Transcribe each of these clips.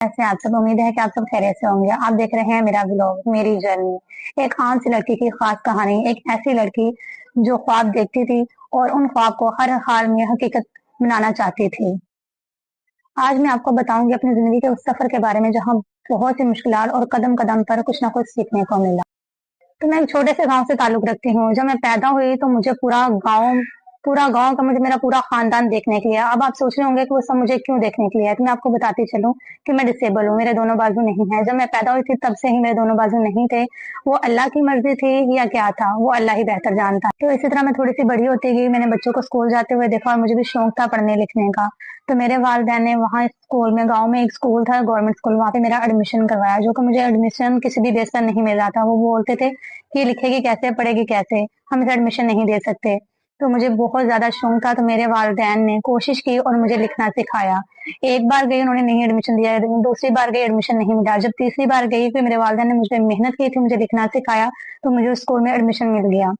ऐसे आप सब, उम्मीद है कि आप सब खैरियत से होंगे। आप देख रहे हैं मेरा व्लॉग, मेरी जर्नी। एक आम सी लड़की की खास कहानी, एक ऐसी लड़की जो ख्वाब देखती थी और उन ख्वाब को हर हाल में हकीकत बनाना चाहती थी। आज मैं आपको बताऊंगी अपनी जिंदगी के उस सफर के बारे में जहाँ बहुत सी मुश्किलात और कदम कदम पर कुछ ना कुछ सीखने को मिला। तो मैं एक छोटे से गांव से ताल्लुक रखती हूँ। जब मैं पैदा हुई तो मुझे पूरा गांव का, मुझे मेरा पूरा खानदान देखने के लिए। अब आप सोच रहे होंगे कि वो सब मुझे क्यों देखने के लिए है, तो मैं आपको बताती चलूं कि मैं डिसेबल हूँ, मेरे दोनों बाजू नहीं है। जब मैं पैदा हुई थी तब से ही मेरे दोनों बाजू नहीं थे। वो अल्लाह की मर्जी थी या क्या था, वो अल्लाह ही बेहतर जानता। तो इसी तरह मैं थोड़ी सी बड़ी होती गई, मैंने बच्चों को स्कूल जाते हुए देखा और मुझे भी शौक था पढ़ने लिखने का। तो मेरे वालिदैन ने वहाँ स्कूल में, गाँव में एक स्कूल था, गवर्नमेंट स्कूल, वहाँ पे मेरा एडमिशन करवाया। जो कि मुझे एडमिशन किसी भी बेस पर नहीं मिल रहा था। वो बोलते थे कि लिखेगी कैसे, पढ़ेगी कैसे, हम इसे एडमिशन नहीं दे सकते। तो मुझे बहुत ज्यादा शौक था, तो मेरे वालिदैन ने कोशिश की और मुझे लिखना सिखाया। एक बार गई, उन्होंने नहीं एडमिशन दिया। दूसरी बार गई, एडमिशन नहीं मिला। जब तीसरी बार गई, फिर मेरे वालिदैन ने मुझे मेहनत की थी, मुझे लिखना सिखाया, तो मुझे उस स्कूल में एडमिशन मिल गया।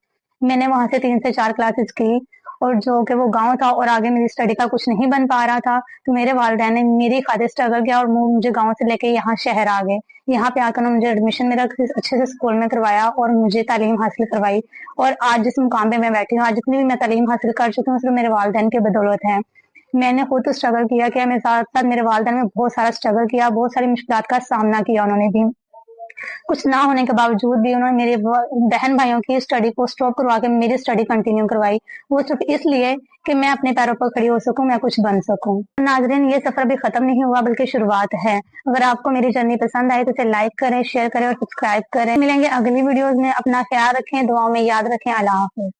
मैंने वहां से 3 से 4 क्लासेस की, और जो कि वो गांव था और आगे मेरी स्टडी का कुछ नहीं बन पा रहा था, तो मेरे वालिदैन ने मेरी खातिर स्ट्रगल किया और मुझे गांव से लेके यहाँ शहर आ गए। यहाँ पे आकर मुझे एडमिशन मेरा अच्छे से स्कूल में करवाया और मुझे तालीम हासिल करवाई। और आज जिस मुकाम पे मैं बैठी हूँ, आज जितनी भी मैं तालीम हासिल कर चुकी हूँ, सिर्फ मेरे वालिदैन की बदौलत है। मैंने खुद तो स्ट्रगल किया, मेरे साथ साथ मेरे वालिदैन ने बहुत सारा स्ट्रगल किया, बहुत सारी मुश्किलात का सामना किया उन्होंने भी। कुछ ना होने के बावजूद भी उन्होंने मेरे बहन भाइयों की स्टडी को स्टॉप करवा के मेरी स्टडी कंटिन्यू करवाई। वो सिर्फ इसलिए कि मैं अपने पैरों पर खड़ी हो सकूं, मैं कुछ बन सकूं। नाजरीन, ये सफर अभी खत्म नहीं हुआ बल्कि शुरुआत है। अगर आपको मेरी जर्नी पसंद आए तो इसे लाइक करें, शेयर करें और सब्सक्राइब करें। मिलेंगे अगली वीडियोज में। अपना ख्याल रखें, दुआओं में याद रखें। अल्लाह हाफिज।